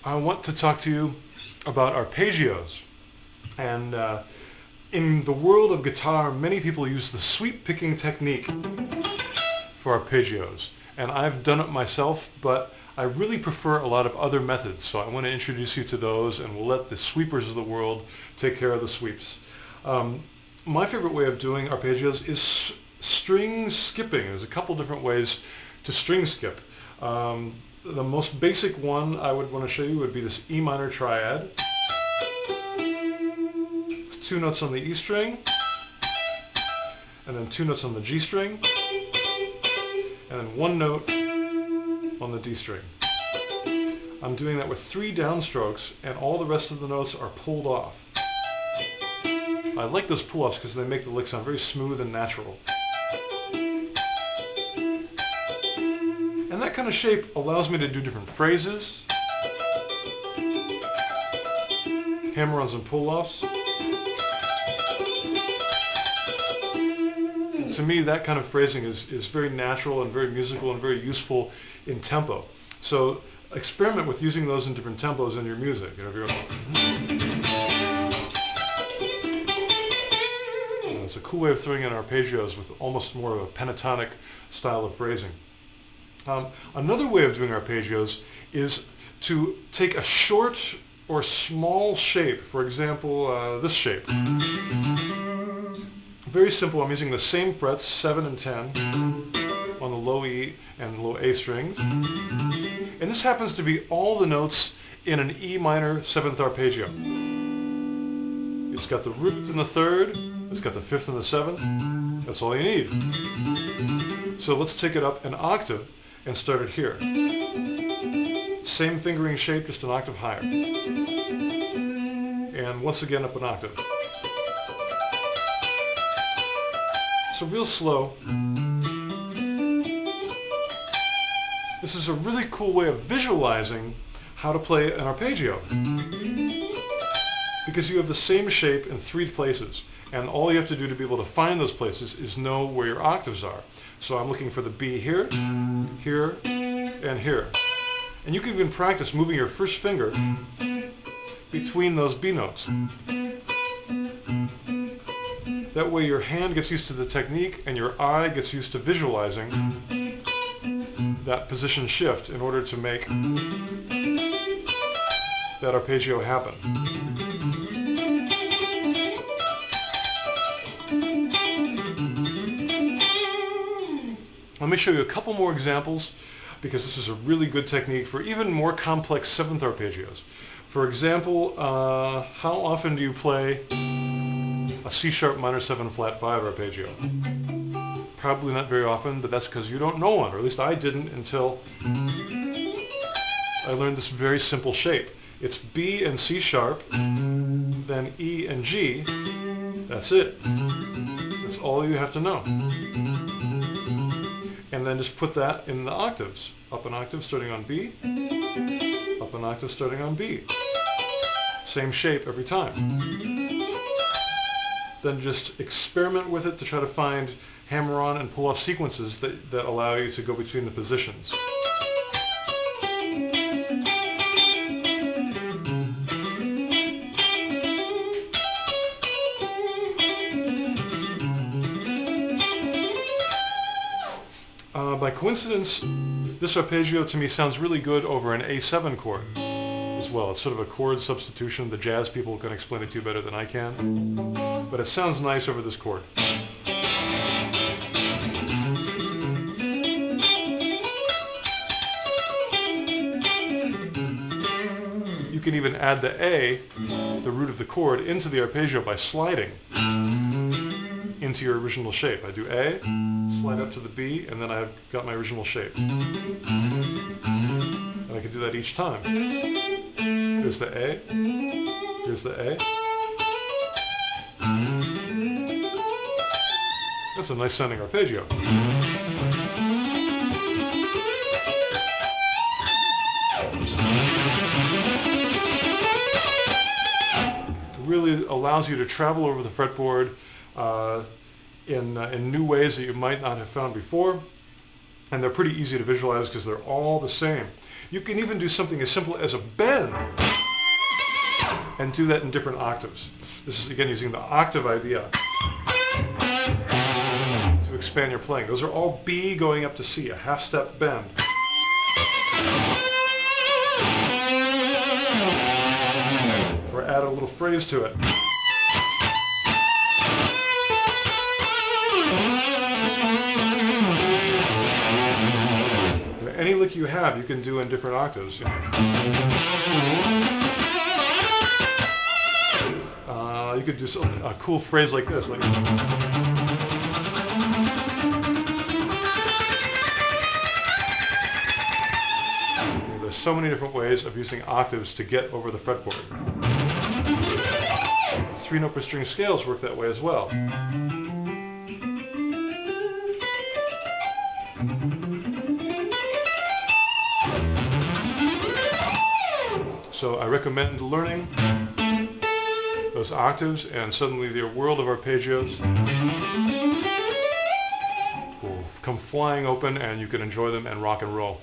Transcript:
I want to talk to you about arpeggios. And in the world of guitar, many people use the sweep picking technique for arpeggios. And I've done it myself, but I really prefer a lot of other methods. So I want to introduce you to those, and we'll let the sweepers of the world take care of the sweeps. My favorite way of doing arpeggios is string skipping. There's a couple different ways to string skip. The most basic one I would want to show you would be this E minor triad. 2 notes on the E string, and then 2 notes on the G string, and then 1 note on the D string. I'm doing that with 3 downstrokes, and all the rest of the notes are pulled off. I like those pull-offs because they make the lick sound very smooth and natural. And that kind of shape allows me to do different phrases, hammer-ons and pull-offs. To me, that kind of phrasing is very natural and very musical and very useful in tempo. So experiment with using those in different tempos in your music. You know, if you're it's a cool way of throwing in arpeggios with almost more of a pentatonic style of phrasing. Another way of doing arpeggios is to take a short or small shape. For example, this shape. Very simple. I'm using the same frets, 7 and 10, on the low E and low A strings. And this happens to be all the notes in an E minor 7th arpeggio. It's got the root in the 3rd, it's got the 5th and the 7th. That's all you need. So let's take it up an octave and start it here. Same fingering shape, just an octave higher. And once again up an octave. So real slow. This is a really cool way of visualizing how to play an arpeggio. Because you have the same shape in 3 places. And all you have to do to be able to find those places is know where your octaves are. So I'm looking for the B here, here, and here. And you can even practice moving your first finger between those B notes. That way your hand gets used to the technique and your eye gets used to visualizing that position shift in order to make that arpeggio happen. Let me show you a couple more examples because this is a really good technique for even more complex 7th arpeggios. For example, how often do you play a C-sharp minor 7 flat 5 arpeggio? Probably not very often, but that's because you don't know one, or at least I didn't until I learned this very simple shape. It's B and C sharp, then E and G. That's it. That's all you have to know. And then just put that in the octaves. Up an octave starting on B, up an octave starting on B. Same shape every time. Then just experiment with it to try to find hammer-on and pull-off sequences that allow you to go between the positions. By coincidence, this arpeggio to me sounds really good over an A7 chord as well. It's sort of a chord substitution. The jazz people can explain it to you better than I can. But it sounds nice over this chord. You can even add the A, the root of the chord, into the arpeggio by sliding into your original shape. I do A, slide up to the B, and then I've got my original shape. And I can do that each time. Here's the A, here's the A. That's a nice sounding arpeggio. It really allows you to travel over the fretboard in new ways that you might not have found before. And they're pretty easy to visualize because they're all the same. You can even do something as simple as a bend and do that in different octaves. This is again using the octave idea to expand your playing. Those are all B going up to C, a half step bend. Or add a little phrase to it. Any lick you have, you can do in different octaves. You could do a cool phrase like this, like. There's so many different ways of using octaves to get over the fretboard. 3-note per string scales work that way as well. So I recommend learning those octaves, and suddenly the world of arpeggios will come flying open and you can enjoy them and rock and roll.